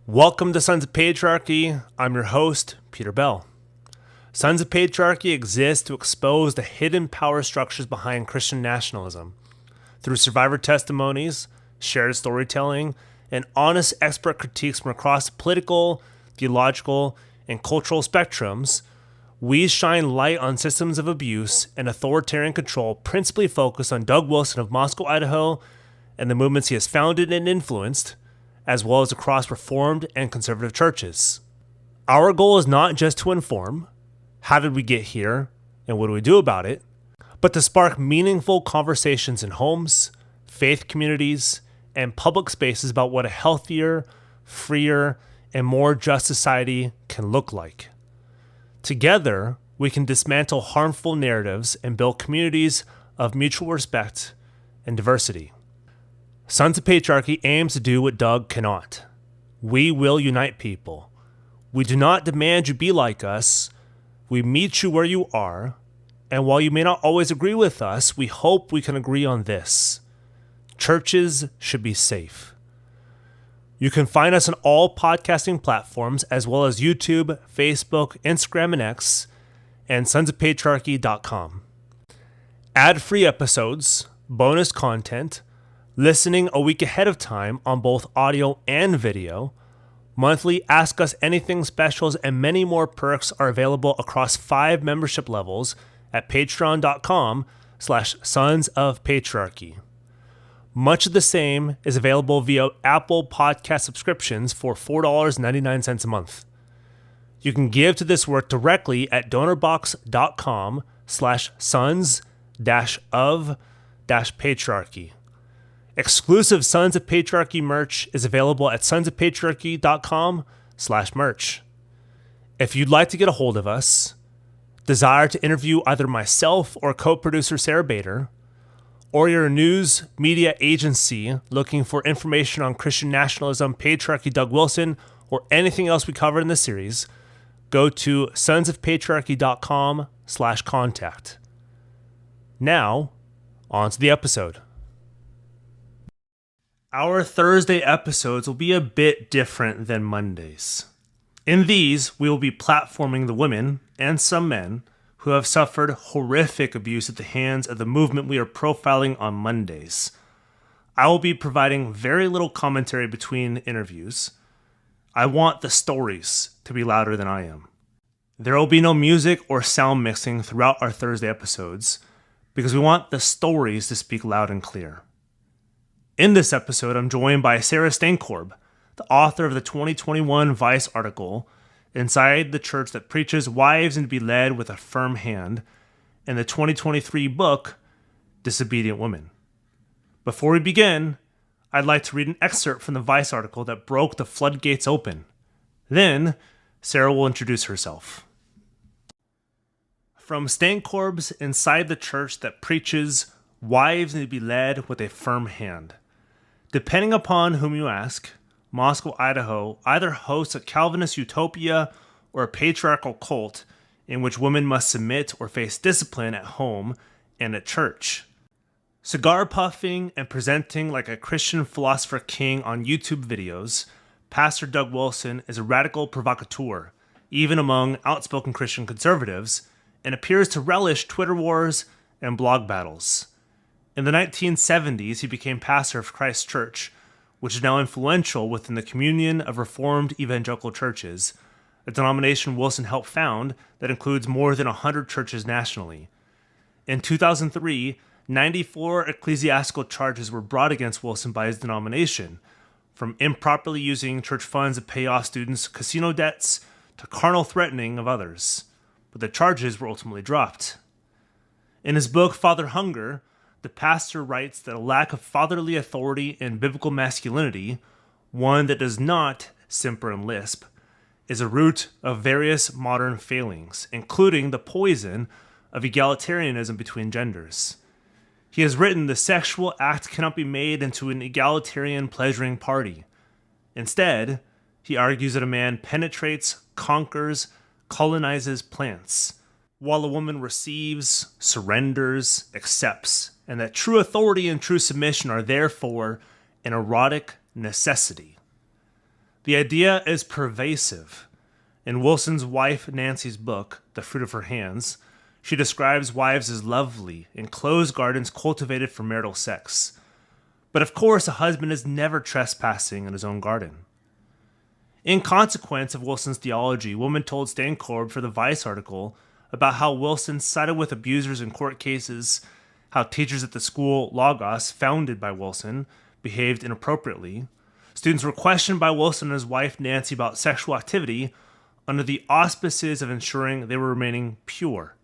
Welcome to Sons of Patriarchy. I'm your host, Peter Bell. Sons of Patriarchy exists to expose the hidden power structures behind Christian nationalism. Through survivor testimonies, shared storytelling, and honest expert critiques from across the political, theological, and cultural spectrums, we shine light on systems of abuse and authoritarian control principally focused on Doug Wilson of Moscow, Idaho, and the movements he has founded and influenced, as well as across Reformed and conservative churches. Our goal is not just to inform, how did we get here, and what do we do about it, but to spark meaningful conversations in homes, faith communities, and public spaces about what a healthier, freer, and more just society can look like. Together, we can dismantle harmful narratives and build communities of mutual respect and diversity. Sons of Patriarchy aims to do what Doug cannot. We will unite people. We do not demand you be like us. We meet you where you are. And while you may not always agree with us, we hope we can agree on this. Churches should be safe. You can find us on all podcasting platforms as well as YouTube, Facebook, Instagram, and X, and sonsofpatriarchy.com. Ad-free episodes, bonus content, listening a week ahead of time on both audio and video, monthly Ask Us Anything specials, and many more perks are available across 5 membership levels at patreon.com/sonsofpatriarchy. Much of the same is available via Apple Podcast subscriptions for $4.99 a month. You can give to this work directly at donorbox.com/sons-of-patriarchy. Exclusive Sons of Patriarchy merch is available at sonsofpatriarchy.com/merch. If you'd like to get a hold of us, desire to interview either myself or co-producer Sarah Bader, or you're a news media agency looking for information on Christian nationalism, patriarchy, Doug Wilson, or anything else we covered in this series, go to sonsofpatriarchy.com/contact. Now, on to the episode. Our Thursday episodes will be a bit different than Mondays. In these, we will be platforming the women, and some men, who have suffered horrific abuse at the hands of the movement we are profiling on Mondays. I will be providing very little commentary between interviews. I want the stories to be louder than I am. There will be no music or sound mixing throughout our Thursday episodes, because we want the stories to speak loud and clear. In this episode, I'm joined by Sarah Stankorb, the author of the 2021 Vice article, Inside the Church That Preaches Wives Need to Be Led with a Firm Hand, and the 2023 book, Disobedient Women. Before we begin, I'd like to read an excerpt from the Vice article that broke the floodgates open. Then, Sarah will introduce herself. From Stankorb's Inside the Church That Preaches Wives Need to Be Led with a Firm Hand. Depending upon whom you ask, Moscow, Idaho either hosts a Calvinist utopia or a patriarchal cult in which women must submit or face discipline at home and at church. Cigar puffing and presenting like a Christian philosopher king on YouTube videos, Pastor Doug Wilson is a radical provocateur, even among outspoken Christian conservatives, and appears to relish Twitter wars and blog battles. In the 1970s, he became pastor of Christ Church, which is now influential within the communion of Reformed evangelical churches, a denomination Wilson helped found that includes more than 100 churches nationally. In 2003, 94 ecclesiastical charges were brought against Wilson by his denomination, from improperly using church funds to pay off students' casino debts to carnal threatening of others, but the charges were ultimately dropped. In his book, Father Hunger, the pastor writes that a lack of fatherly authority in biblical masculinity, one that does not simper and lisp, is a root of various modern failings, including the poison of egalitarianism between genders. He has written the sexual act cannot be made into an egalitarian pleasuring party. Instead, he argues that a man penetrates, conquers, colonizes plants, while a woman receives, surrenders, accepts, and that true authority and true submission are therefore an erotic necessity. The idea is pervasive. In Wilson's wife Nancy's book, The Fruit of Her Hands, she describes wives as lovely, enclosed gardens cultivated for marital sex. But of course, a husband is never trespassing in his own garden. In consequence of Wilson's theology, women told Stankorb for the Vice article about how Wilson sided with abusers in court cases, how teachers at the school Logos, founded by Wilson, behaved inappropriately. Students were questioned by Wilson and his wife Nancy about sexual activity under the auspices of ensuring they were remaining pure.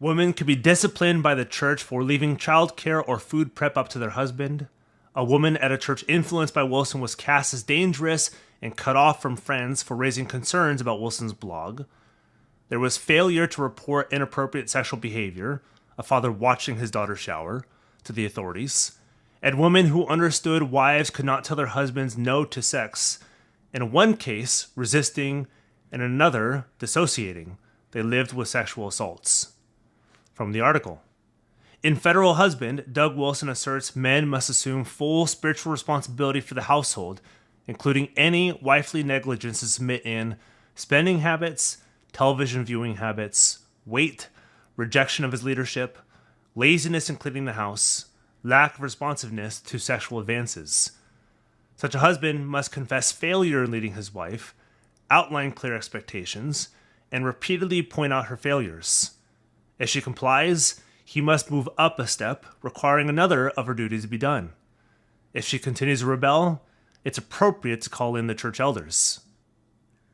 Women could be disciplined by the church for leaving childcare or food prep up to their husband. A woman at a church influenced by Wilson was cast as dangerous and cut off from friends for raising concerns about Wilson's blog. There was failure to report inappropriate sexual behavior, a father watching his daughter shower, to the authorities, and women who understood wives could not tell their husbands no to sex, in one case resisting, and in another dissociating. They lived with sexual assaults. From the article. In Federal Husband, Doug Wilson asserts men must assume full spiritual responsibility for the household, including any wifely negligence to submit in spending habits, television viewing habits, weight, rejection of his leadership, laziness in cleaning the house, lack of responsiveness to sexual advances. Such a husband must confess failure in leading his wife, outline clear expectations, and repeatedly point out her failures. If she complies, he must move up a step, requiring another of her duties to be done. If she continues to rebel, it's appropriate to call in the church elders.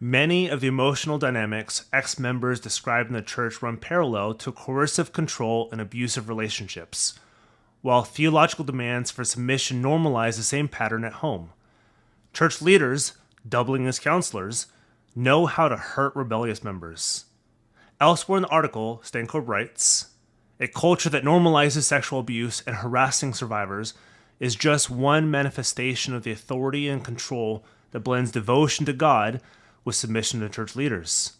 Many of the emotional dynamics ex-members describe in the church run parallel to coercive control and abusive relationships, while theological demands for submission normalize the same pattern at home. Church leaders, doubling as counselors, know how to hurt rebellious members. Elsewhere in the article, Stankorb writes, "A culture that normalizes sexual abuse and harassing survivors is just one manifestation of the authority and control that blends devotion to God with submission to church leaders.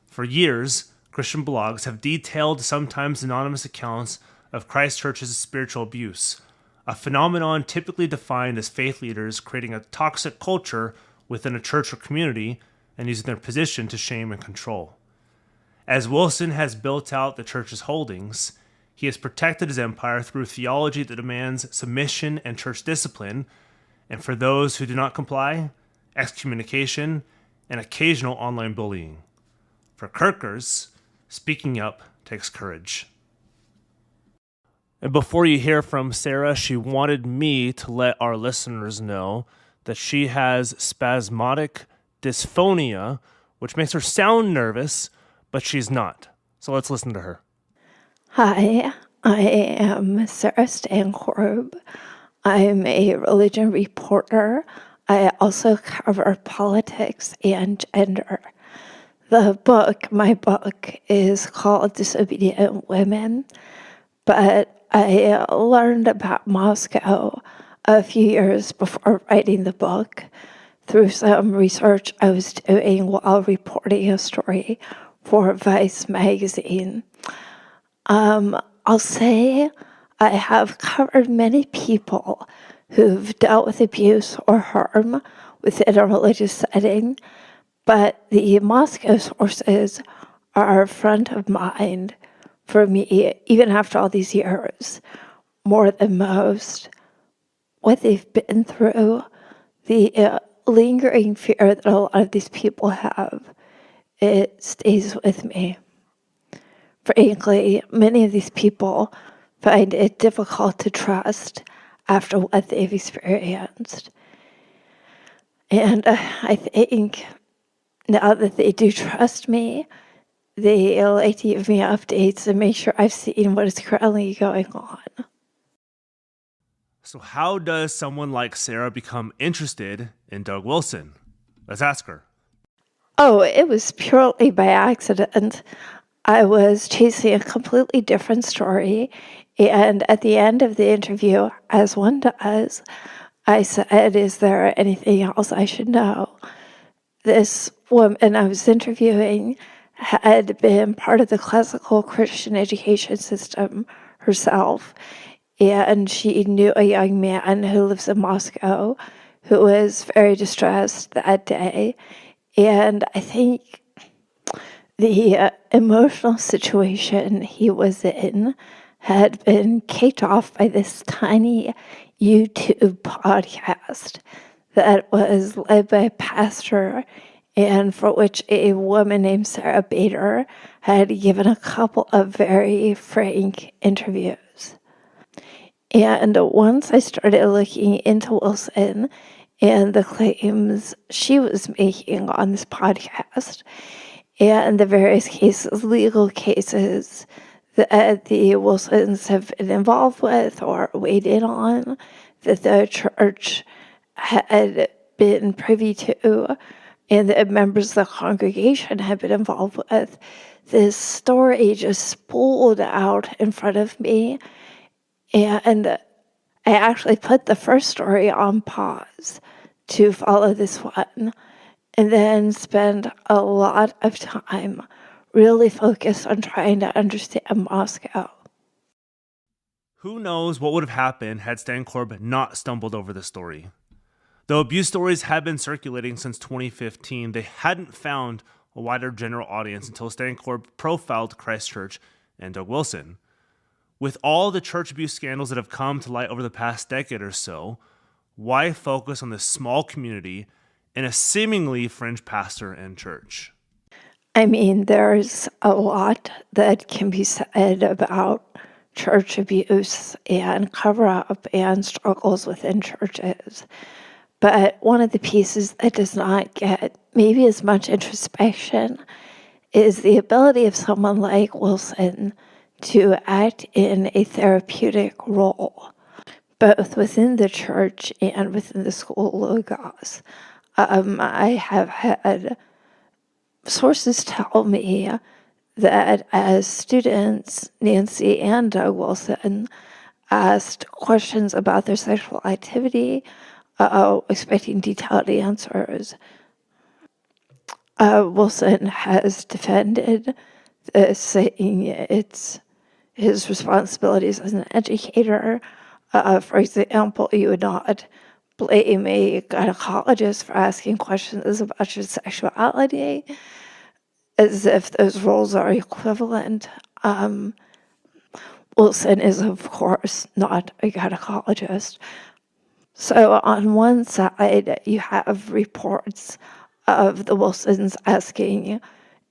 For years, Christian blogs have detailed sometimes anonymous accounts of Christ Church's spiritual abuse, a phenomenon typically defined as faith leaders creating a toxic culture within a church or community and using their position to shame and control. As Wilson has built out the church's holdings, he has protected his empire through theology that demands submission and church discipline, and for those who do not comply, excommunication and occasional online bullying. For Kirkers, speaking up takes courage." And before you hear from Sarah, she wanted me to let our listeners know that she has spasmodic dysphonia, which makes her sound nervous, but she's not. So let's listen to her. Hi, I am Sarah Stankorb. I'm a religion reporter. I also cover politics and gender. My book is called Disobedient Women, but I learned about Moscow a few years before writing the book through some research I was doing while reporting a story for Vice magazine. I'll say I have covered many people who've dealt with abuse or harm within a religious setting, but the Moscow sources are front of mind for me, even after all these years, more than most. What they've been through, the lingering fear that a lot of these people have, it stays with me. Frankly, many of these people find it difficult to trust after what they've experienced. And I think now that they do trust me, they like to give me updates and make sure I've seen what is currently going on. So how does someone like Sarah become interested in Doug Wilson? Let's ask her. Oh, it was purely by accident. I was chasing a completely different story, and at the end of the interview, as one does, I said, "Is there anything else I should know?" This woman I was interviewing had been part of the classical Christian education system herself, and she knew a young man who lives in Moscow who was very distressed that day. And I think the emotional situation he was in had been kicked off by this tiny YouTube podcast that was led by a pastor and for which a woman named Sarah Bader had given a couple of very frank interviews. And once I started looking into Wilson and the claims she was making on this podcast and the various cases, legal cases that the Wilsons have been involved with or weighed in on, that the church had been privy to, and that members of the congregation had been involved with, this story just spooled out in front of me. And I actually put the first story on pause to follow this one, and then spend a lot of time really focused on trying to understand Moscow. Who knows what would have happened had Stankorb not stumbled over the story? Though abuse stories had been circulating since 2015, they hadn't found a wider general audience until Stankorb profiled Christchurch and Doug Wilson. With all the church abuse scandals that have come to light over the past decade or so, why focus on this small community and a seemingly fringe pastor and church? I mean, there's a lot that can be said about church abuse and cover-up and struggles within churches. But one of the pieces that does not get maybe as much introspection is the ability of someone like Wilson to act in a therapeutic role, both within the church and within the school logos. I have had sources tell me that as students, Nancy and Doug Wilson asked questions about their sexual activity, expecting detailed answers, Wilson has defended this, saying it's his responsibilities as an educator. For example, you would not blame a gynecologist for asking questions about your sexuality, as if those roles are equivalent. Wilson is, of course, not a gynecologist. So on one side, you have reports of the Wilsons asking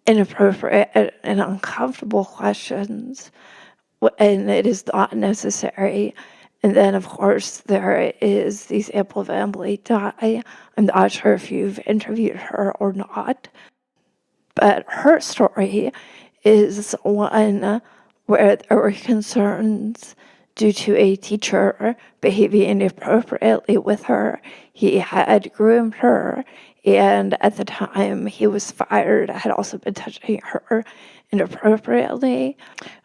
inappropriate and uncomfortable questions, and it is not necessary. And then, of course, there is the example of Emily Dye. I'm not sure if you've interviewed her or not, but her story is one where there were concerns due to a teacher behaving inappropriately with her. He had groomed her, and at the time he was fired, had also been touching her inappropriately.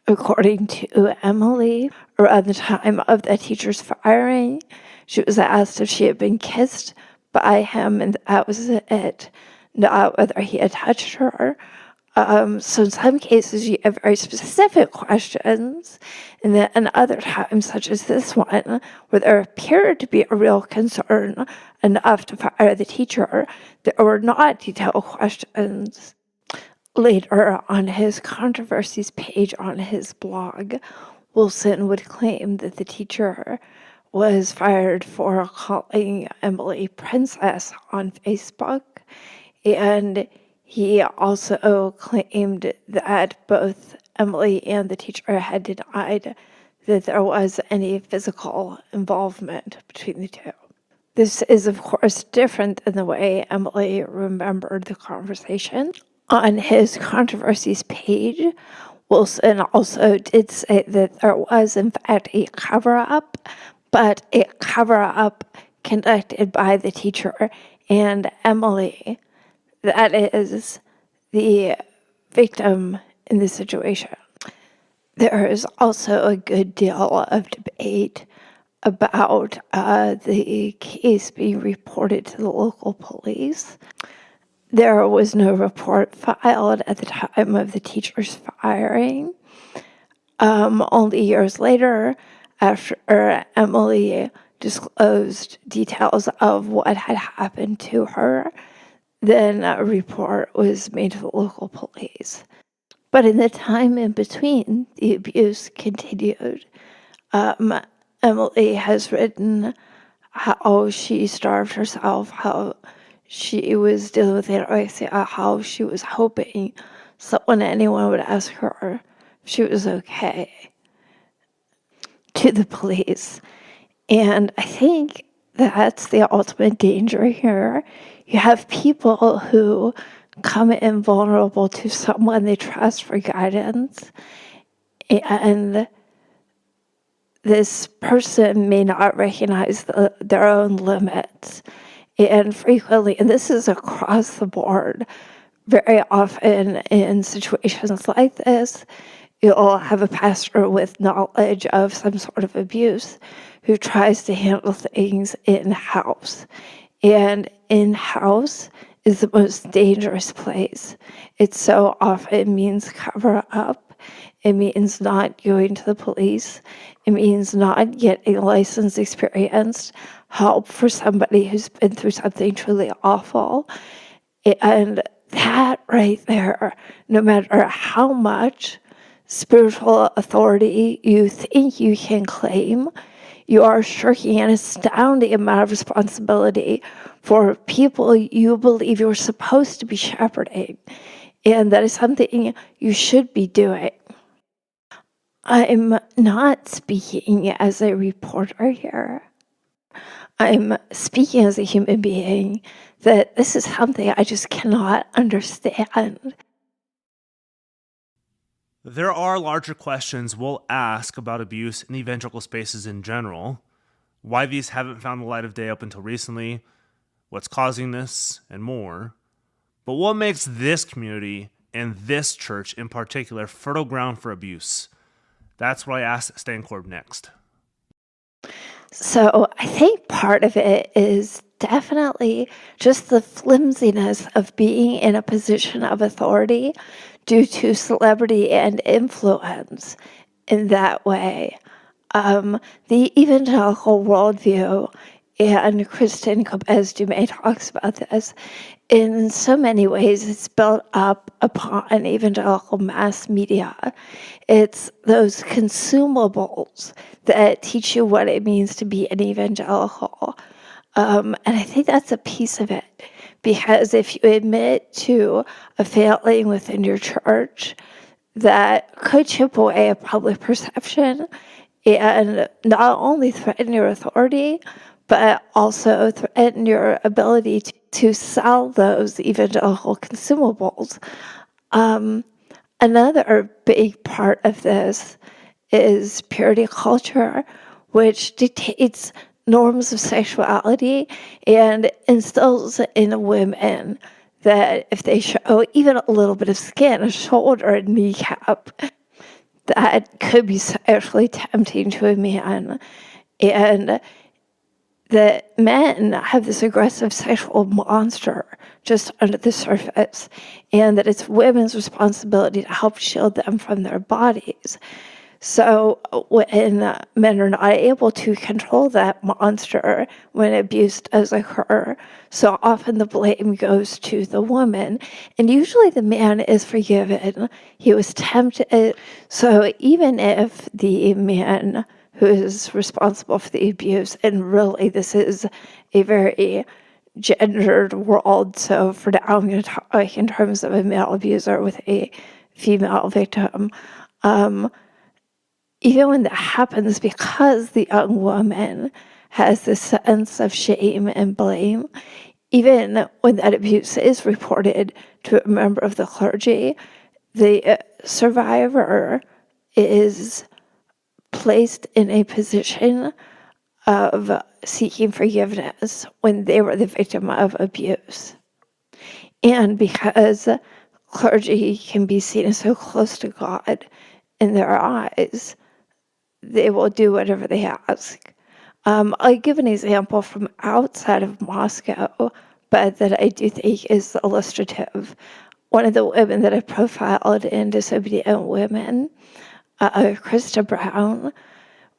According to Emily, around the time of the teacher's firing, she was asked if she had been kissed by him, and that was it, not whether he had touched her. So in some cases, you have very specific questions, and then in other times, such as this one, where there appeared to be a real concern enough to fire the teacher, there were not detailed questions. Later, on his controversies page on his blog, Wilson would claim that the teacher was fired for calling Emily Princess on Facebook, and he also claimed that both Emily and the teacher had denied that there was any physical involvement between the two. This is, of course, different than the way Emily remembered the conversation. On his controversies page, Wilson also did say that there was, in fact, a cover-up, but a cover-up conducted by the teacher and Emily. That is the victim in this situation. There is also a good deal of debate about the case being reported to the local police. There was no report filed at the time of the teacher's firing. Only years later, after Emily disclosed details of what had happened to her, then a report was made to the local police. But in the time in between, the abuse continued. Emily has written how she starved herself, how she was dealing with anorexia, how she was hoping anyone would ask her if she was okay, to the police. And I think that's the ultimate danger here. You have people who come in vulnerable to someone they trust for guidance, and this person may not recognize their own limits. And frequently, and this is across the board, very often in situations like this, you'll have a pastor with knowledge of some sort of abuse who tries to handle things in-house. And in-house is the most dangerous place. It so often means cover up. It means not going to the police. It means not getting licensed, experienced help for somebody who's been through something truly awful. And that right there, no matter how much spiritual authority you think you can claim, you are shirking an astounding amount of responsibility for people you believe you're supposed to be shepherding. And that is something you should be doing. I'm not speaking as a reporter here. I'm speaking as a human being, that this is something I just cannot understand. There are larger questions we'll ask about abuse in evangelical spaces in general, why these haven't found the light of day up until recently, what's causing this, and more. But what makes this community and this church in particular fertile ground for abuse? That's what I asked Stankorb next. So I think part of it is definitely just the flimsiness of being in a position of authority due to celebrity and influence in that way. The evangelical worldview, and Kristen Gomez-Dumais talks about this, in so many ways it's built up upon evangelical mass media. It's those consumables that teach you what it means to be an evangelical. And I think that's a piece of it, because if you admit to a failing within your church, that could chip away at public perception and not only threaten your authority, but also threaten your ability to sell those evangelical consumables. Another big part of this is purity culture, which dictates norms of sexuality and instills in women that if they show even a little bit of skin, a shoulder, a kneecap, that could be sexually tempting to a man. And that men have this aggressive sexual monster just under the surface, and that it's women's responsibility to help shield them from their bodies. So when men are not able to control that monster, when abuse does occur, so often the blame goes to the woman, and usually the man is forgiven. He was tempted. So even if the man who is responsible for the abuse, and really this is a very gendered world, so for now I'm going to talk in terms of a male abuser with a female victim, even when that happens, because the young woman has this sense of shame and blame, even when that abuse is reported to a member of the clergy, the survivor is placed in a position of seeking forgiveness when they were the victim of abuse. And because clergy can be seen as so close to God in their eyes, they will do whatever they ask. I'll give an example from outside of Moscow, but that I do think is illustrative. One of the women that I profiled in Disobedient Women, Krista Brown,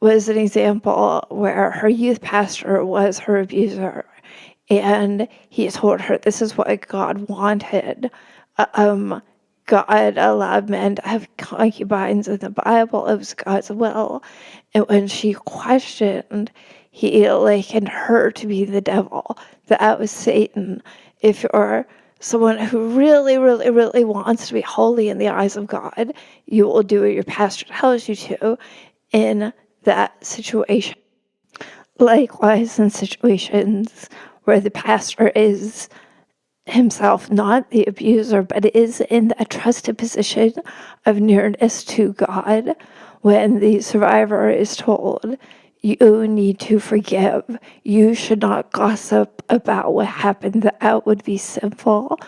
was an example where her youth pastor was her abuser, and he told her this is what God wanted. God allowed men to have concubines in the Bible. It was God's will. And when she questioned, he likened her to be the devil. That was Satan. If you're someone who really, really, really wants to be holy in the eyes of God, you will do what your pastor tells you to in that situation. Likewise, in situations where the pastor is himself not the abuser, but is in a trusted position of nearness to God, when the survivor is told, you need to forgive, you should not gossip about what happened, that would be sinful,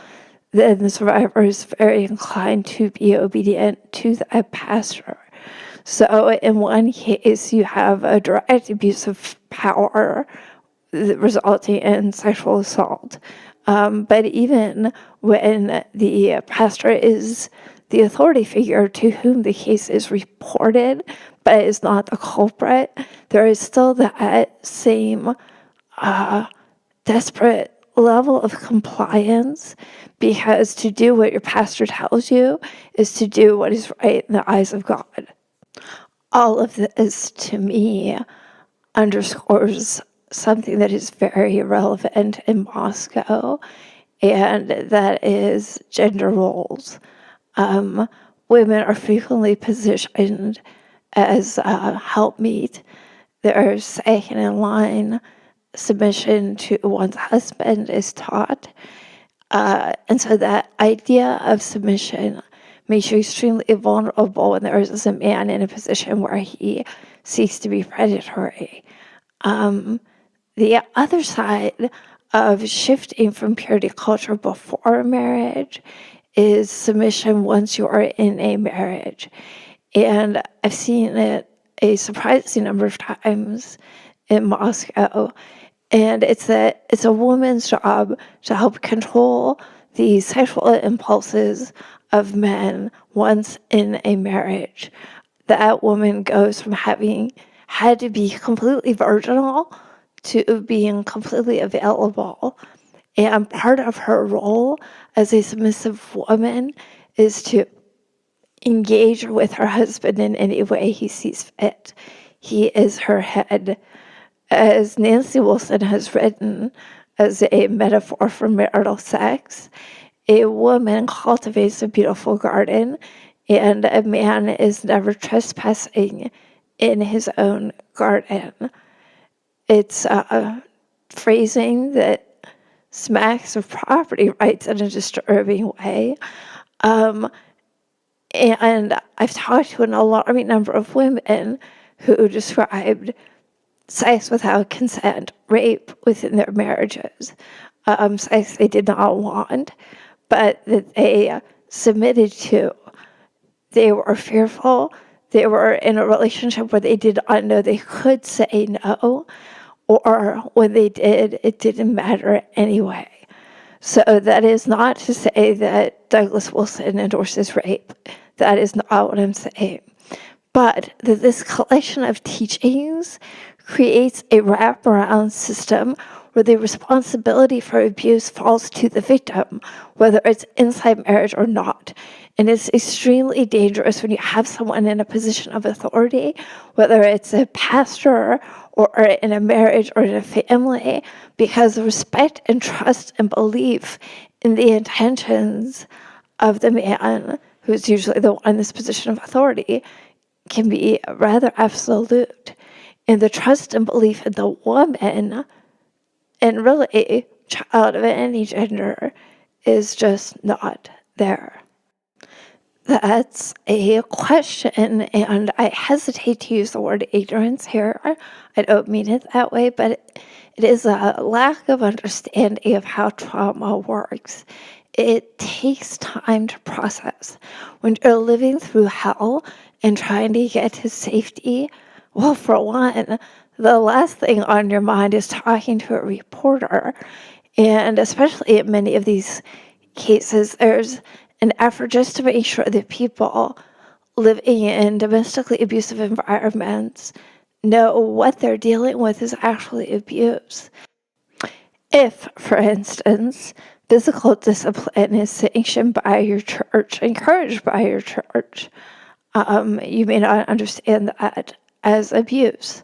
then the survivor is very inclined to be obedient to the pastor. So in one case, you have a direct abuse of power resulting in sexual assault. But even when the pastor is the authority figure to whom the case is reported, but is not the culprit, there is still that same desperate level of compliance, because to do what your pastor tells you is to do what is right in the eyes of God. All of this, to me, underscores something that is very relevant in Moscow, and that is gender roles. Women are frequently positioned as helpmeet. They're second in line. Submission to one's husband is taught. And so that idea of submission makes you extremely vulnerable when there is a man in a position where he seeks to be predatory. The other side of shifting from purity culture before marriage is submission once you are in a marriage. And I've seen it a surprising number of times in Moscow. And it's a woman's job to help control the sexual impulses of men once in a marriage. That woman goes from having had to be completely virginal to being completely available. And part of her role as a submissive woman is to engage with her husband in any way he sees fit. He is her head. As Nancy Wilson has written, as a metaphor for marital sex, a woman cultivates a beautiful garden, and a man is never trespassing in his own garden. It's phrasing that smacks of property rights in a disturbing way. And I've talked to an alarming number of women who described sex without consent, rape within their marriages, sex they did not want, but that they submitted to. They were fearful. They were in a relationship where they did not know they could say no, or when they did, it didn't matter anyway. So that is not to say that Douglas Wilson endorses rape. That is not what I'm saying. But that this collection of teachings creates a wraparound system where the responsibility for abuse falls to the victim, whether it's inside marriage or not. And it's extremely dangerous when you have someone in a position of authority, whether it's a pastor or in a marriage or in a family, because respect and trust and belief in the intentions of the man, who's usually the one in this position of authority, can be rather absolute. And the trust and belief in the woman, and really child of any gender, is just not there. That's a question, and I hesitate to use the word ignorance here. I don't mean it that way, but it is a lack of understanding of how trauma works. It takes time to process. When you're living through hell and trying to get to safety, well, for one, the last thing on your mind is talking to a reporter. And especially in many of these cases, there's an effort just to make sure that people living in domestically abusive environments know what they're dealing with is actually abuse. If, for instance, physical discipline is sanctioned by your church, encouraged by your church, you may not understand that as abuse.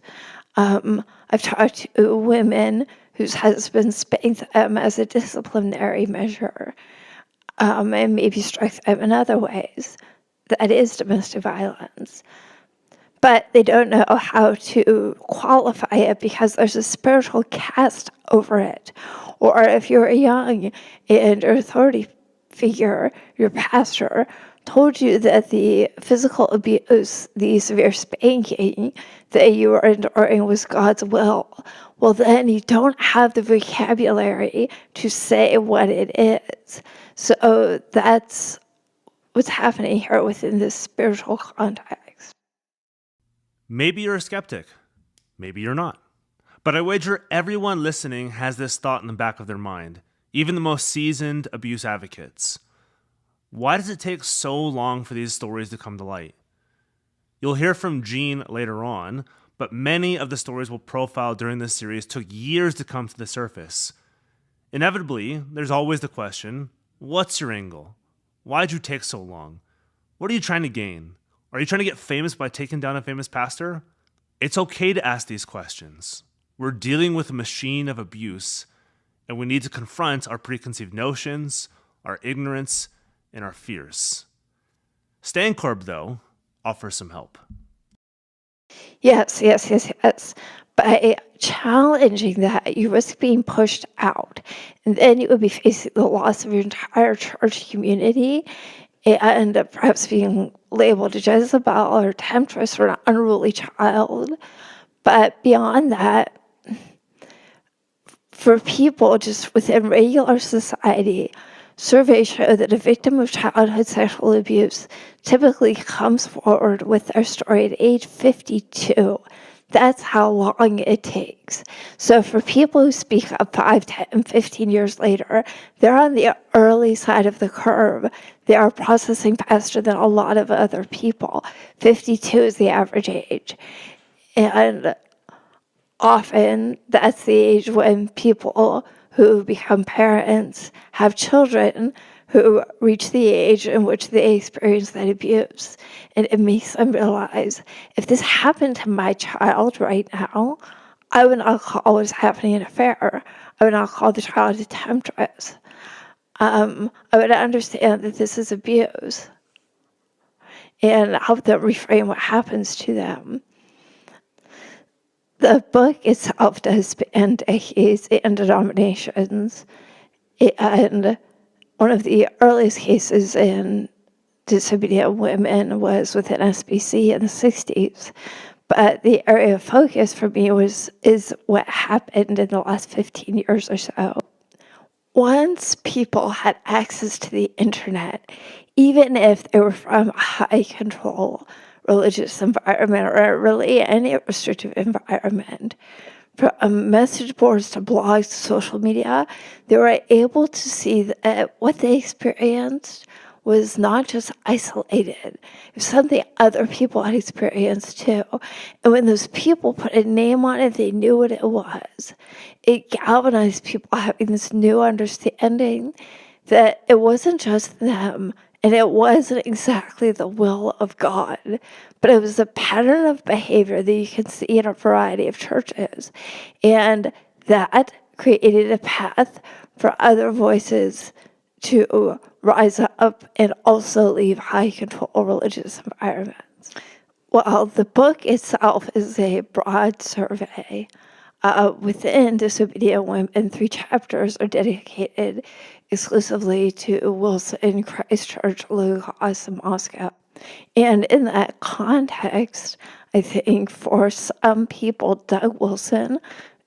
I've talked to women whose husbands spanked them as a disciplinary measure, and maybe struck them in other ways. That is domestic violence. But they don't know how to qualify it because there's a spiritual cast over it. Or if you're young and your authority figure, your pastor, told you that the physical abuse, the severe spanking that you were enduring was God's will, well, then you don't have the vocabulary to say what it is. So that's what's happening here within this spiritual context. Maybe you're a skeptic. Maybe you're not. But I wager everyone listening has this thought in the back of their mind, even the most seasoned abuse advocates. Why does it take so long for these stories to come to light? You'll hear from Jean later on, but many of the stories we'll profile during this series took years to come to the surface. Inevitably, there's always the question, what's your angle? Why'd you take so long? What are you trying to gain? Are you trying to get famous by taking down a famous pastor? It's okay to ask these questions. We're dealing with a machine of abuse, and we need to confront our preconceived notions, our ignorance, and our fears. Stankorb, though, offers some help. Yes. By challenging that, you risk being pushed out, and then you would be facing the loss of your entire church community and perhaps being labeled a Jezebel or temptress or an unruly child. But beyond that, for people just within regular society, surveys show that a victim of childhood sexual abuse typically comes forward with their story at age 52. That's how long it takes. So for people who speak up 5, 10, 15 years later, they're on the early side of the curve. They are processing faster than a lot of other people. 52 is the average age. And often that's the age when people who become parents have children who reach the age in which they experience that abuse. And it makes them realize, if this happened to my child right now, I would not call what's happening an affair. I would not call the child a temptress. I would understand that this is abuse and help them reframe what happens to them. The book itself does span decades and denominations, and one of the earliest cases in Disobedient Women was within SBC in the 60s, but the area of focus for me is what happened in the last 15 years or so. Once people had access to the internet, even if they were from a high control religious environment or really any restrictive environment, from message boards to blogs to social media, they were able to see that what they experienced was not just isolated. It was something other people had experienced too. And when those people put a name on it, they knew what it was. It galvanized people having this new understanding that it wasn't just them, and it wasn't exactly the will of God, but it was a pattern of behavior that you can see in a variety of churches. And that created a path for other voices to rise up and also leave high control religious environments. Well, the book itself is a broad survey. Within Disobedient Women, 3 chapters are dedicated exclusively to Wilson, Christchurch, Lugos, and Moscow. And in that context, I think for some people, Doug Wilson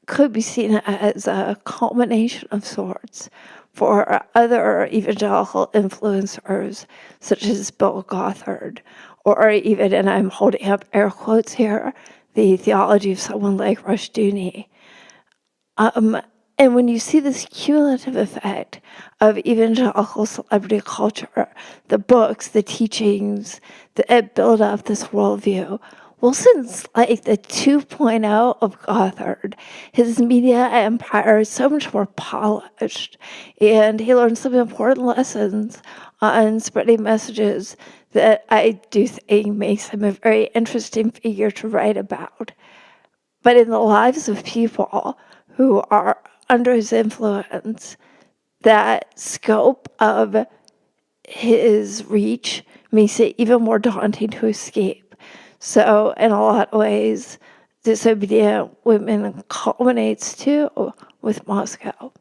could be seen as a culmination of sorts. For other evangelical influencers, such as Bill Gothard, or even, and I'm holding up air quotes here, the theology of someone like Rushdoony. And when you see this cumulative effect of evangelical celebrity culture, the books, the teachings that build up this worldview, Wilson's like the 2.0 of Gothard. His media empire is so much more polished, and he learned some important lessons on spreading messages that I do think makes him a very interesting figure to write about. But in the lives of people who are under his influence, that scope of his reach makes it even more daunting to escape. So in a lot of ways, Disobedient Women culminates too with Moscow.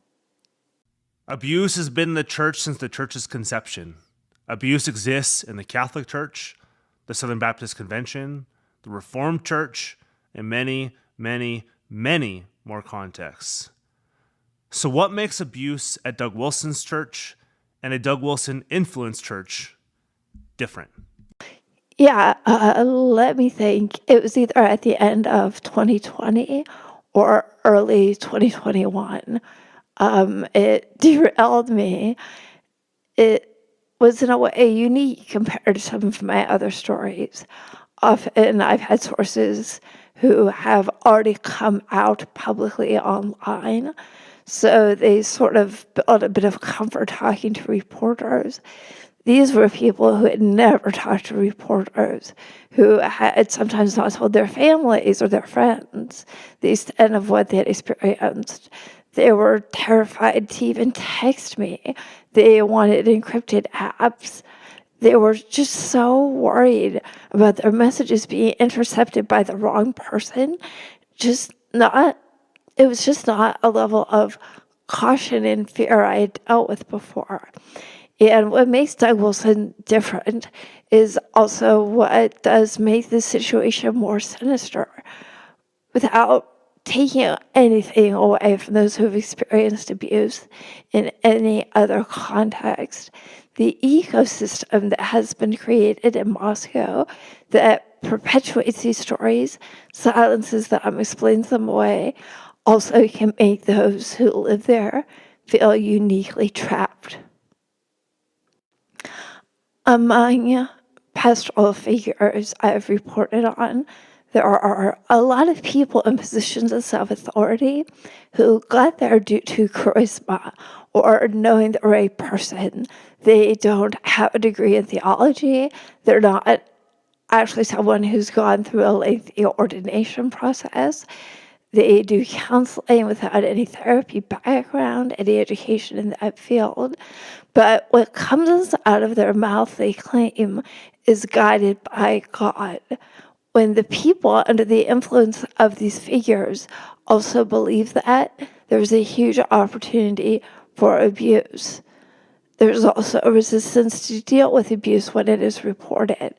Abuse has been in the church since the church's conception. Abuse exists in the Catholic Church, the Southern Baptist Convention, the Reformed Church, and many, many, many more contexts. So what makes abuse at Doug Wilson's church and a Doug Wilson influenced church different? Yeah, let me think. It was either at the end of 2020 or early 2021. It derailed me. It was in a way unique compared to some of my other stories. Often I've had sources who have already come out publicly online, so they sort of built a bit of comfort talking to reporters. These were people who had never talked to reporters, who had sometimes not told their families or their friends the extent of what they had experienced. They were terrified to even text me. They wanted encrypted apps. They were just so worried about their messages being intercepted by the wrong person. It was just not a level of caution and fear I had dealt with before. And what makes Doug Wilson different is also what does make this situation more sinister. Without taking anything away from those who have experienced abuse in any other context, the ecosystem that has been created in Moscow that perpetuates these stories, silences them, explains them away, also can make those who live there feel uniquely trapped. Among pastoral figures I've reported on, there are a lot of people in positions of self-authority who got there due to charisma or knowing the right person. They don't have a degree in theology. They're not actually someone who's gone through a lengthy ordination process. They do counseling without any therapy background, any education in that field. But what comes out of their mouth, they claim, is guided by God. When the people under the influence of these figures also believe that, there's a huge opportunity for abuse. There's also a resistance to deal with abuse when it is reported.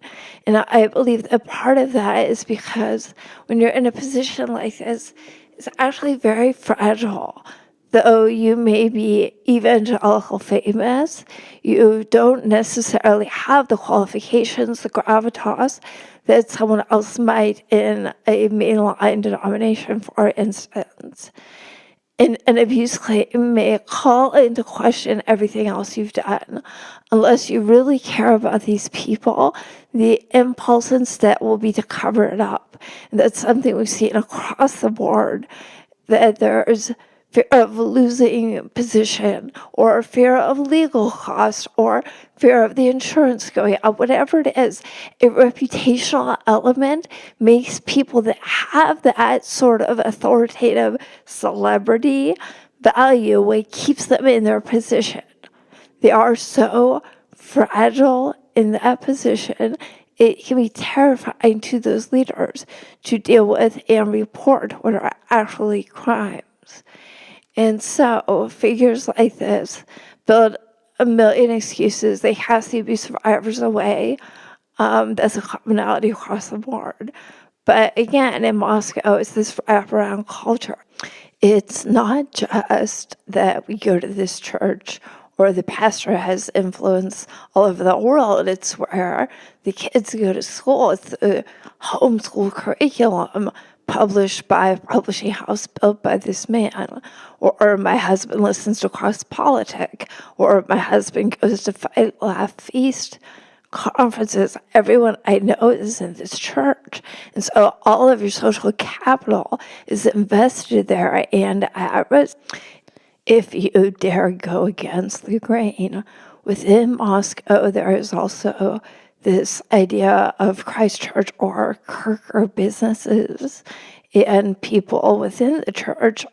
And I believe that part of that is because when you're in a position like this, it's actually very fragile. Though you may be evangelical famous, you don't necessarily have the qualifications, the gravitas, that someone else might in a mainline denomination, for instance. An abuse claim may call into question everything else you've done. Unless you really care about these people, the impulse instead will be to cover it up. And that's something we've seen across the board, that there's fear of losing position, or fear of legal costs, or fear of the insurance going up, whatever it is. A reputational element makes people that have that sort of authoritative celebrity value what keeps them in their position. They are so fragile in that position, it can be terrifying to those leaders to deal with and report what are actually crimes. And so figures like this build a million excuses. They cast the abuse survivors away. That's a commonality across the board. But again, in Moscow, it's this wraparound culture. It's not just that we go to this church or the pastor has influence all over the world. It's where the kids go to school. It's the homeschool curriculum published by a publishing house built by this man, or my husband listens to Cross Politic, or my husband goes to Fight, Laugh, Feast conferences, everyone I know is in this church. And so all of your social capital is invested there and at risk. If you dare go against the grain, within Moscow, there is also this idea of Christchurch or CREC businesses, and people within the church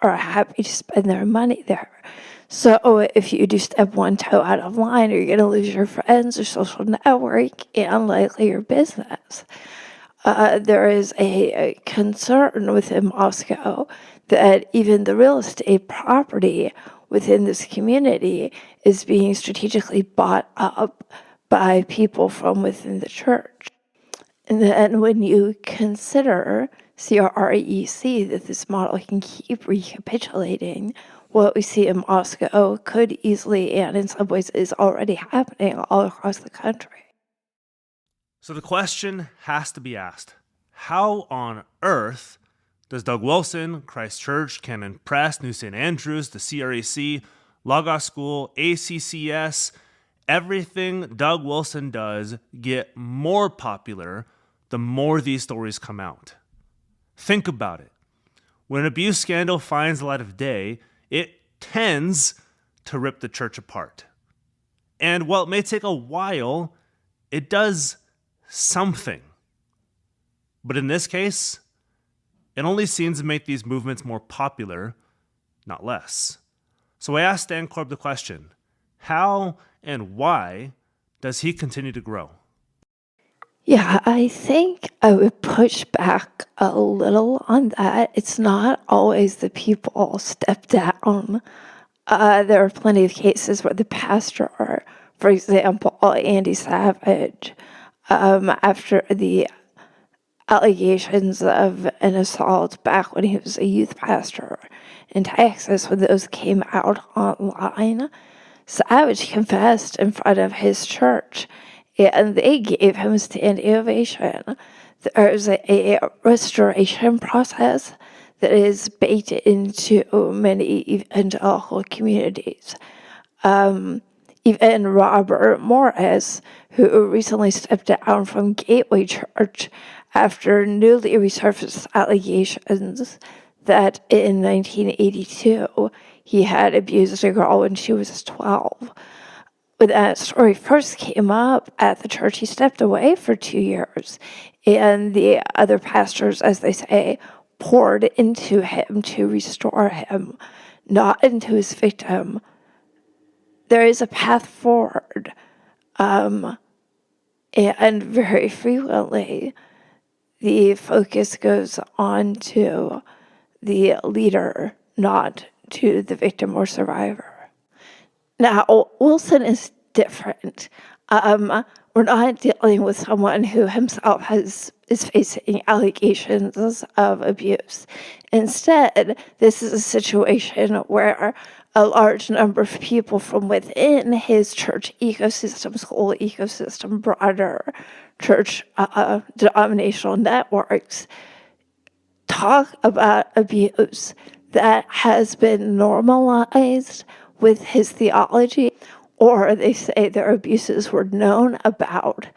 are happy to spend their money there. So if you do step one toe out of line, you're going to lose your friends, your social network, and likely your business. There is a concern within Moscow that even the real estate property within this community is being strategically bought up by people from within the church. And then when you consider CREC, that this model can keep recapitulating, what we see in Moscow could easily, and in some ways is already happening all across the country. So the question has to be asked, how on earth does Doug Wilson, Christchurch, Canon Press, New St. Andrews, the CREC, Logos School, ACCS, everything Doug Wilson does get more popular the more these stories come out? Think about it. When an abuse scandal finds the light of day, it tends to rip the church apart. And while it may take a while, it does something. But in this case, it only seems to make these movements more popular, not less. So I asked Stankorb the question, how and why does he continue to grow? Yeah, I think I would push back a little on that. It's not always the people step down. There are plenty of cases where the pastor, for example, Andy Savage, after the allegations of an assault back when he was a youth pastor in Texas, when those came out online, Savage confessed in front of his church, and they gave him a standing ovation. There's a restoration process that is baked into many evangelical communities. Even Robert Morris, who recently stepped down from Gateway Church after newly resurfaced allegations that in 1982 he had abused a girl when she was 12. When that story first came up at the church, he stepped away for 2 years, and the other pastors, as they say, poured into him to restore him, not into his victim. There is a path forward, and very frequently the focus goes on to the leader, not to the victim or survivor. Now, Wilson is different. We're not dealing with someone who himself is facing allegations of abuse. Instead, this is a situation where a large number of people from within his church ecosystem, school ecosystem, broader church denominational networks talk about abuse that has been normalized with his theology, or they say their abuses were known about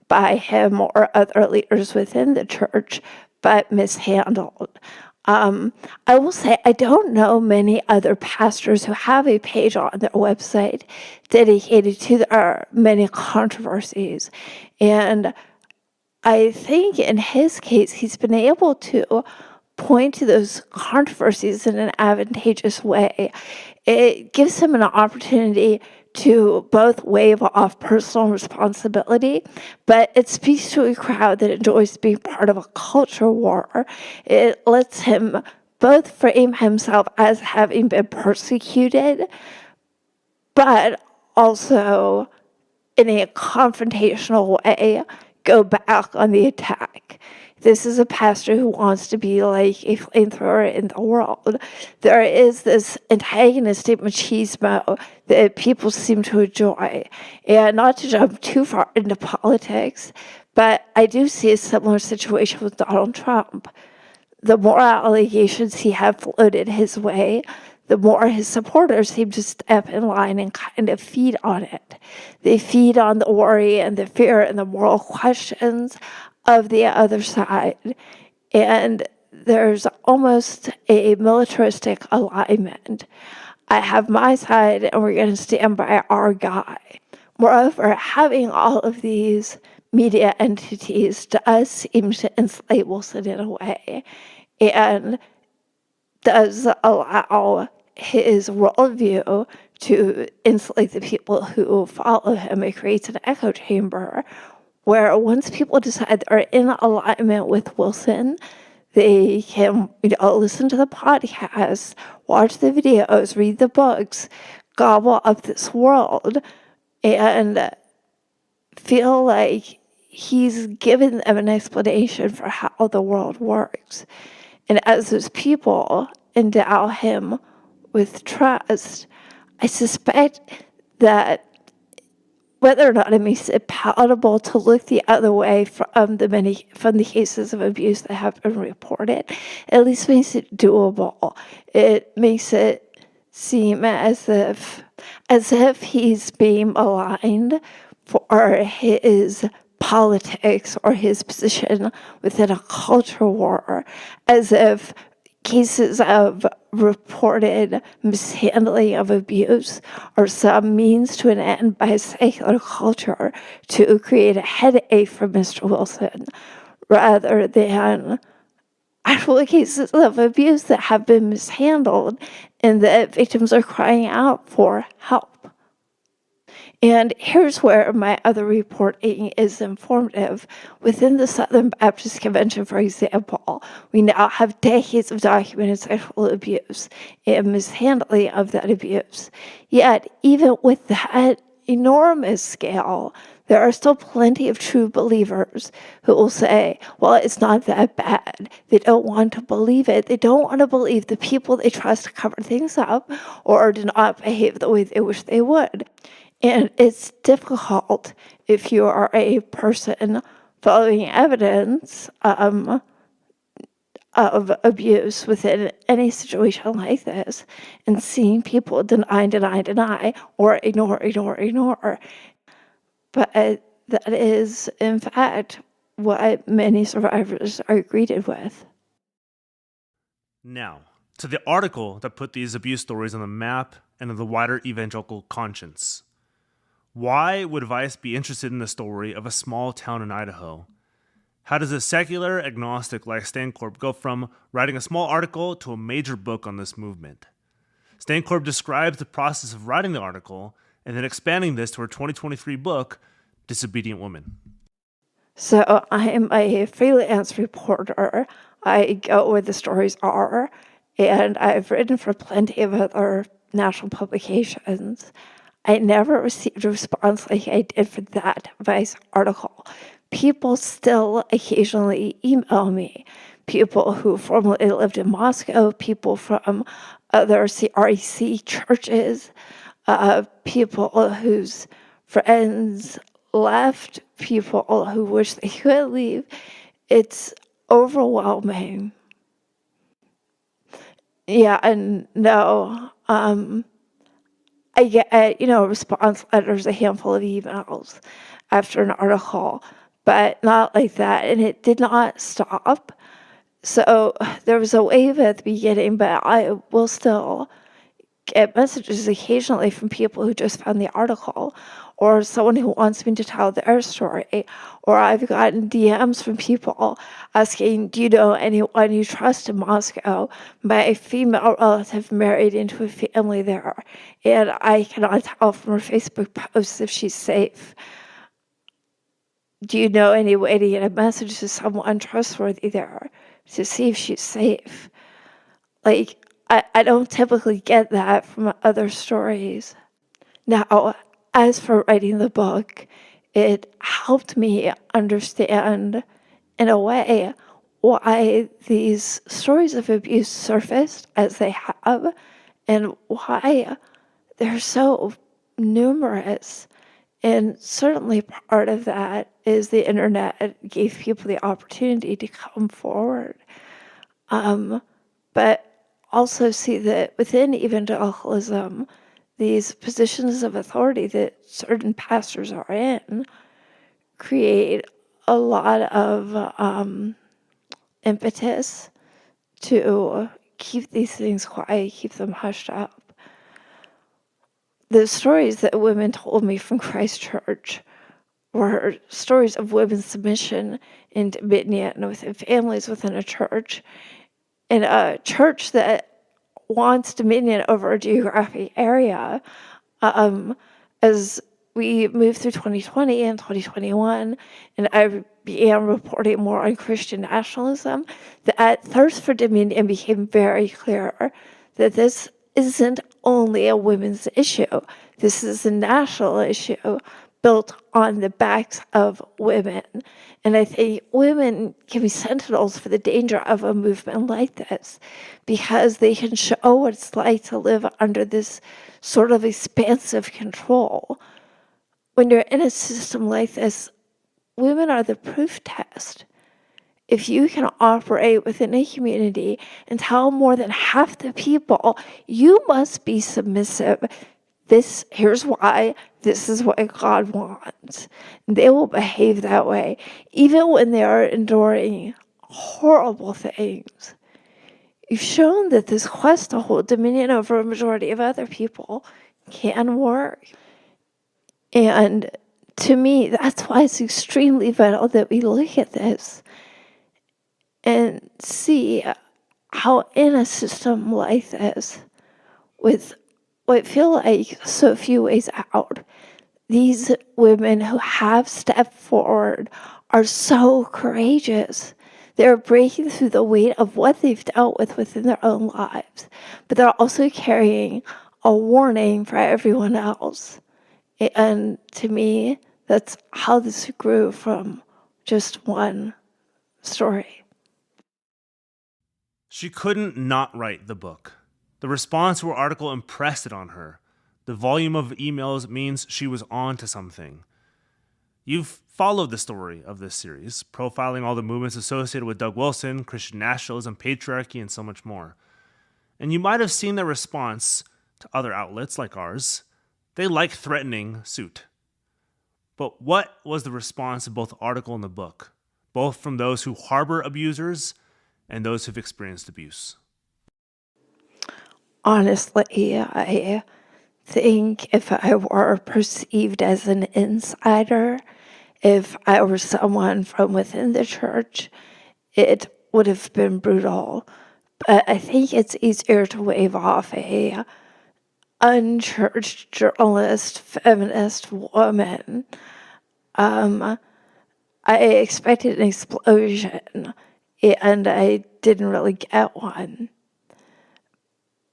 by him or other leaders within the church, but mishandled. I will say I don't know many other pastors who have a page on their website dedicated to their many controversies. And I think in his case, he's been able to point to those controversies in an advantageous way. It gives him an opportunity to both wave off personal responsibility, but it speaks to a crowd that enjoys being part of a culture war. It lets him both frame himself as having been persecuted, but also in a confrontational way go back on the attack. This is a pastor who wants to be like a flamethrower in the world. There is this antagonistic machismo that people seem to enjoy. And not to jump too far into politics, but I do see a similar situation with Donald Trump. The more allegations he had floated his way, the more his supporters seem to step in line and kind of feed on it. They feed on the worry and the fear and the moral questions of the other side. And there's almost a militaristic alignment. I have my side, and we're going to stand by our guy. Moreover, having all of these media entities does seem to enslave Wilson in a way, and does allow his worldview to enslave the people who follow him. It creates an echo chamber where once people decide they're in alignment with Wilson, they can, listen to the podcast, watch the videos, read the books, gobble up this world, and feel like he's given them an explanation for how the world works. And as those people endow him with trust, I suspect that whether or not it makes it palatable to look the other way from the cases of abuse that have been reported, at least makes it doable. It makes it seem as if he's being maligned for his politics or his position within a culture war, as if cases of reported mishandling of abuse are some means to an end by secular culture to create a headache for Mr. Wilson, rather than actual cases of abuse that have been mishandled and that victims are crying out for help. And here's where my other reporting is informative. Within the Southern Baptist Convention, for example, we now have decades of documented sexual abuse and mishandling of that abuse. Yet, even with that enormous scale, there are still plenty of true believers who will say, well, it's not that bad. They don't want to believe it. They don't want to believe the people they trust to cover things up or do not behave the way they wish they would. And it's difficult if you are a person following evidence of abuse within any situation like this and seeing people deny, or ignore. But that is, in fact, what many survivors are greeted with. Now, to the article that put these abuse stories on the map and in the wider evangelical conscience. Why would Vice be interested in the story of a small town in Idaho? How does a secular agnostic like Stankorb go from writing a small article to a major book on this movement? Stankorb describes the process of writing the article and then expanding this to her 2023 book, Disobedient Women. So I am a freelance reporter. I go where the stories are, and I've written for plenty of other national publications. I never received a response like I did for that Vice article. People still occasionally email me. People who formerly lived in Moscow, people from other CREC churches, people whose friends left, people who wish they could leave. It's overwhelming. Yeah, and no, I get, response letters, a handful of emails after an article, but not like that. And it did not stop. So there was a wave at the beginning, but I will still get messages occasionally from people who just found the article, or someone who wants me to tell their story, or I've gotten DMs from people asking, do you know anyone you trust in Moscow? My female relative married into a family there, and I cannot tell from her Facebook posts if she's safe. Do you know any way to get a message to someone trustworthy there to see if she's safe? Like, I don't typically get that from other stories. Now, as for writing the book, it helped me understand, in a way, why these stories of abuse surfaced as they have, and why they're so numerous. And certainly part of that is the internet gave people the opportunity to come forward. But also see that within evangelicalism, these positions of authority that certain pastors are in create a lot of impetus to keep these things quiet, keep them hushed up. The stories that women told me from Christchurch were stories of women's submission and dominion within families within a church, and a church that wants dominion over a geographic area. As we moved through 2020 and 2021, and I began reporting more on Christian nationalism, that thirst for dominion became very clear that this isn't only a women's issue. This is a national issue built on the backs of women. And I think women can be sentinels for the danger of a movement like this, because they can show what it's like to live under this sort of expansive control. When you're in a system like this, women are the proof test. If you can operate within a community and tell more than half the people, you must be submissive. Here's why, this is what God wants. They will behave that way, even when they are enduring horrible things. You've shown that this quest to hold dominion over a majority of other people can work. And to me, that's why it's extremely vital that we look at this and see how in a system like this, with what feel like so few ways out, these women who have stepped forward are so courageous. They're breaking through the weight of what they've dealt with within their own lives, but they're also carrying a warning for everyone else. And to me, that's how this grew from just one story. She couldn't not write the book. The response to her article impressed it on her. The volume of emails means she was on to something. You've followed the story of this series, profiling all the movements associated with Doug Wilson, Christian nationalism, patriarchy, and so much more. And you might have seen their response to other outlets like ours. They like threatening suit. But what was the response to both the article and the book, both from those who harbor abusers and those who've experienced abuse? Honestly, I think if I were perceived as an insider, if I were someone from within the church, it would have been brutal. But I think it's easier to wave off a unchurched journalist, feminist woman. I expected an explosion, and I didn't really get one.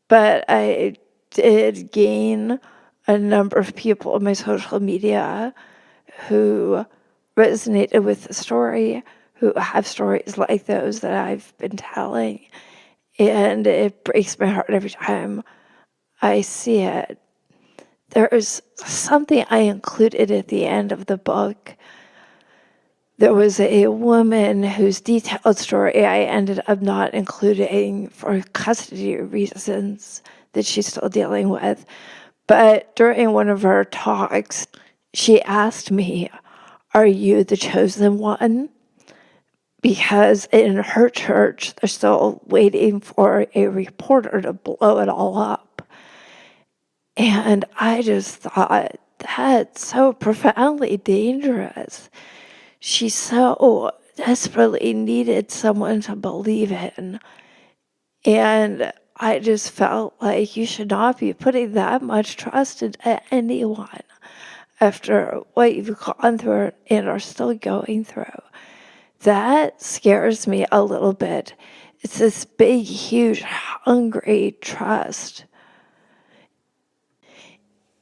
But I did gain a number of people on my social media who resonated with the story, who have stories like those that I've been telling. And it breaks my heart every time I see it. There is something I included at the end of the book. There was a woman whose detailed story I ended up not including for custody reasons that she's still dealing with. But during one of our talks, she asked me, "Are you the chosen one?" Because in her church, they're still waiting for a reporter to blow it all up. And I just thought, that's so profoundly dangerous. She so desperately needed someone to believe in. And I just felt like you should not be putting that much trust into anyone after what you've gone through and are still going through. That scares me a little bit. It's this big, huge, hungry trust.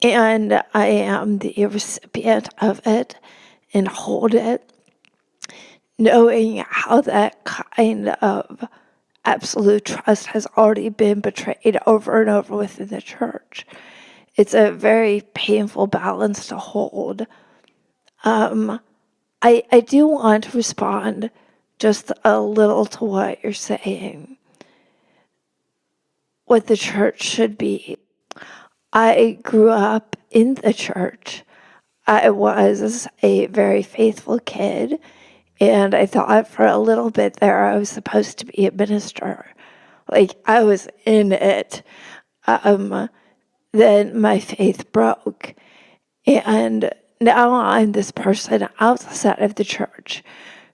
And I am the recipient of it and hold it, knowing how that kind of absolute trust has already been betrayed over and over within the church. It's a very painful balance to hold. I do want to respond just a little to what you're saying. what the church should be. I grew up in the church. I was a very faithful kid, and I thought for a little bit there I was supposed to be a minister. Like, I was in it. Then my faith broke, and now I'm this person outside of the church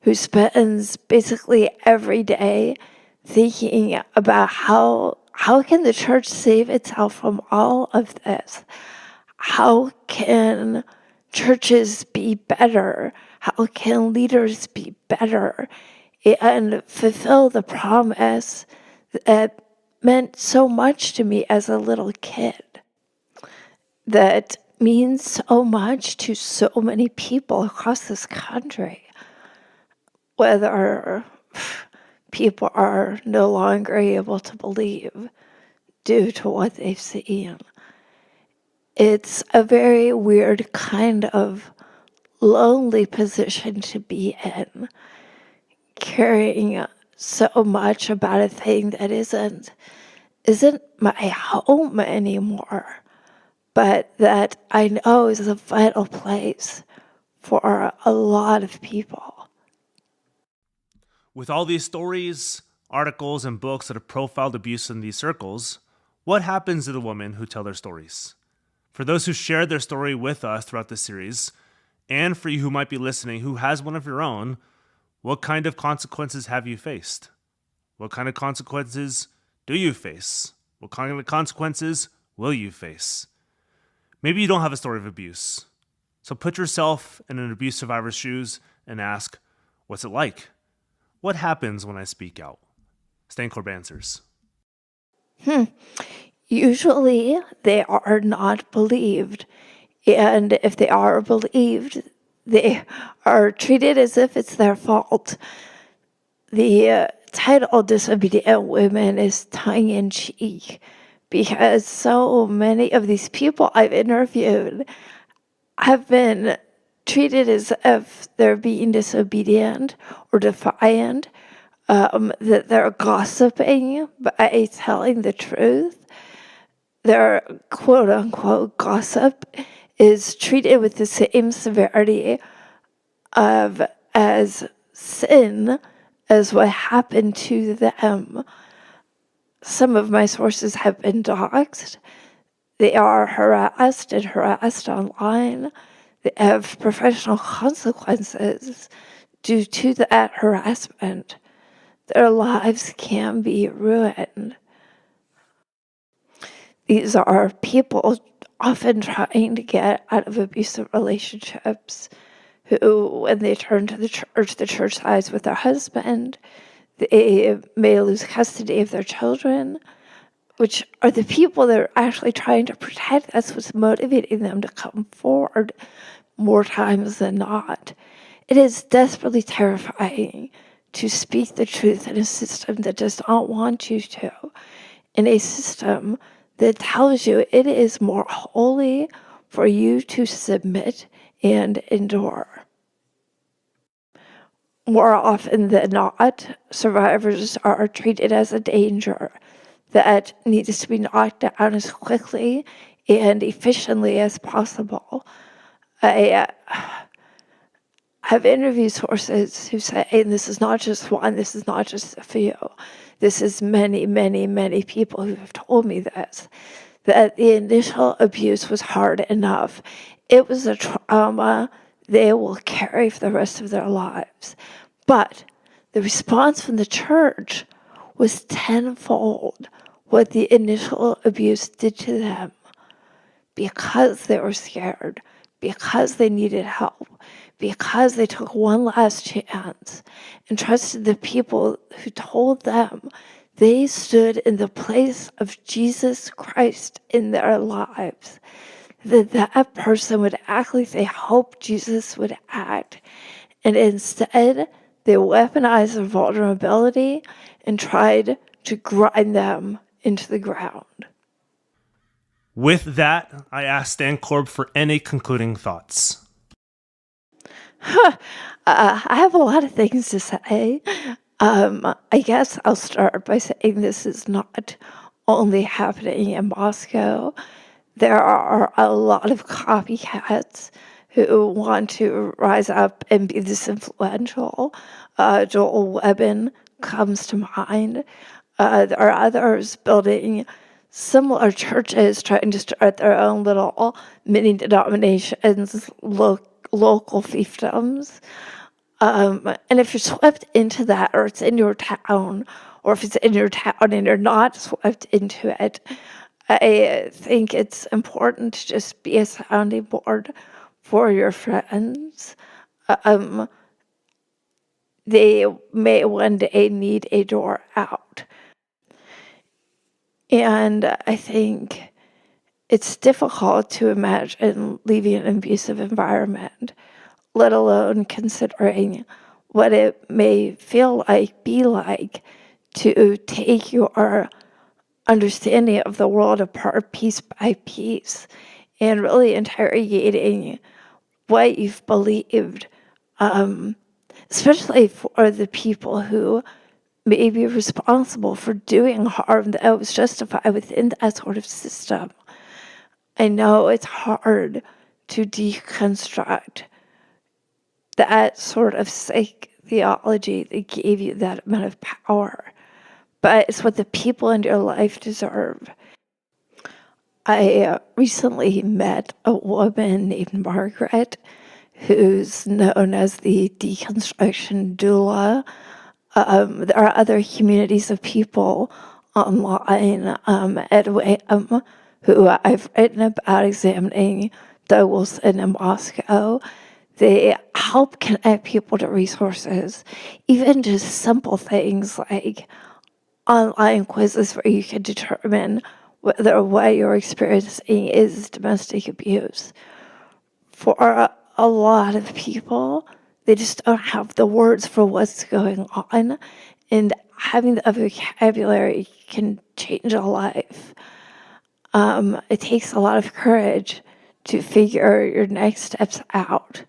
who spends basically every day thinking about how can the church save itself from all of this? How can churches be better? How can leaders be better and fulfill the promise that meant so much to me as a little kid, that means so much to so many people across this country, whether people are no longer able to believe due to what they've seen. It's a very weird kind of lonely position to be in, caring so much about a thing that isn't my home anymore, but that I know is a vital place for a lot of people. With all these stories, articles, and books that have profiled abuse in these circles, what happens to the women who tell their stories? For those who shared their story with us throughout this series, and for you who might be listening who has one of your own, what kind of consequences have you faced? What kind of consequences do you face? What kind of consequences will you face? Maybe you don't have a story of abuse. So put yourself in an abuse survivor's shoes and ask, what's it like? What happens when I speak out? Stankorb answers. Usually they are not believed. And if they are believed, they are treated as if it's their fault. The title Disobedient Women is tongue-in-cheek because so many of these people I've interviewed have been treated as if they're being disobedient or defiant, that they're gossiping by telling the truth. Their quote-unquote gossip is treated with the same severity as sin as what happened to them. Some of my sources have been doxxed. They are harassed online. They have professional consequences due to that harassment. Their lives can be ruined. These are people often trying to get out of abusive relationships who, when they turn to the church sides with their husband, they may lose custody of their children, which are the people that are actually trying to protect. That's what's motivating them to come forward more times than not. It is desperately terrifying to speak the truth in a system that does not want you to, in a system that tells you it is more holy for you to submit and endure. More often than not, survivors are treated as a danger that needs to be knocked down as quickly and efficiently as possible. I have interviewed sources who say, and this is not just one, this is not just a few, this is many, many, many people who have told me this, that the initial abuse was hard enough. It was a trauma they will carry for the rest of their lives. But the response from the church was tenfold what the initial abuse did to them, because they were scared, because they needed help, because they took one last chance and trusted the people who told them they stood in the place of Jesus Christ in their lives, that person would act like they hoped Jesus would act. And instead, they weaponized their vulnerability and tried to grind them into the ground. With that, I asked Stankorb for any concluding thoughts. I have a lot of things to say. I guess I'll start by saying this is not only happening in Moscow. There are a lot of copycats who want to rise up and be this influential. Joel Webben comes to mind. There are others building similar churches, trying to start their own little mini denominations, local fiefdoms. And if you're swept into that, or it's in your town, or if it's in your town and you're not swept into it, I think it's important to just be a sounding board for your friends. They may one day need a door out. And I think it's difficult to imagine leaving an abusive environment, let alone considering what it may feel like, be like, to take your understanding of the world apart piece by piece and really interrogating what you've believed, especially for the people who may be responsible for doing harm that was justified within that sort of system. I know it's hard to deconstruct that sort of sick theology that gave you that amount of power, but it's what the people in your life deserve. I recently met a woman named Margaret, who's known as the deconstruction doula. There are other communities of people online at WAM who I've written about examining Doug Wilson in Moscow. They help connect people to resources, even just simple things like online quizzes where you can determine whether what you're experiencing is domestic abuse. For a lot of people, they just don't have the words for what's going on, and having the vocabulary can change a life. It takes a lot of courage to figure your next steps out,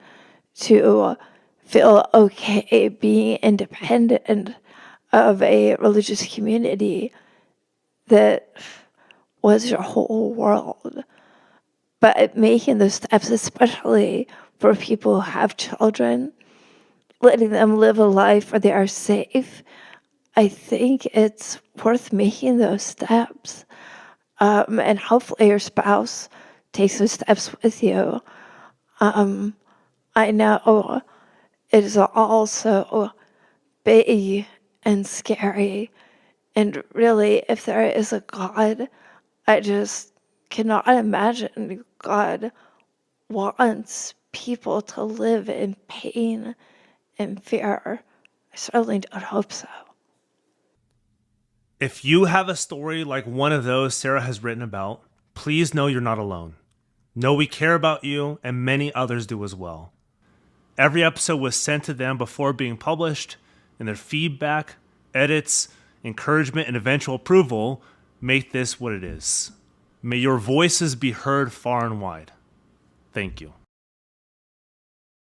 to feel okay being independent of a religious community that was your whole world. But making those steps, especially for people who have children, letting them live a life where they are safe, I think it's worth making those steps. And hopefully your spouse takes those steps with you. I know it is also big and scary. And really, if there is a God, I just cannot imagine God wants people to live in pain and fear. I certainly don't hope so. If you have a story like one of those Sarah has written about, please know you're not alone. Know we care about you, and many others do as well. Every episode was sent to them before being published, and their feedback, edits, encouragement, and eventual approval make this what it is. May your voices be heard far and wide. Thank you.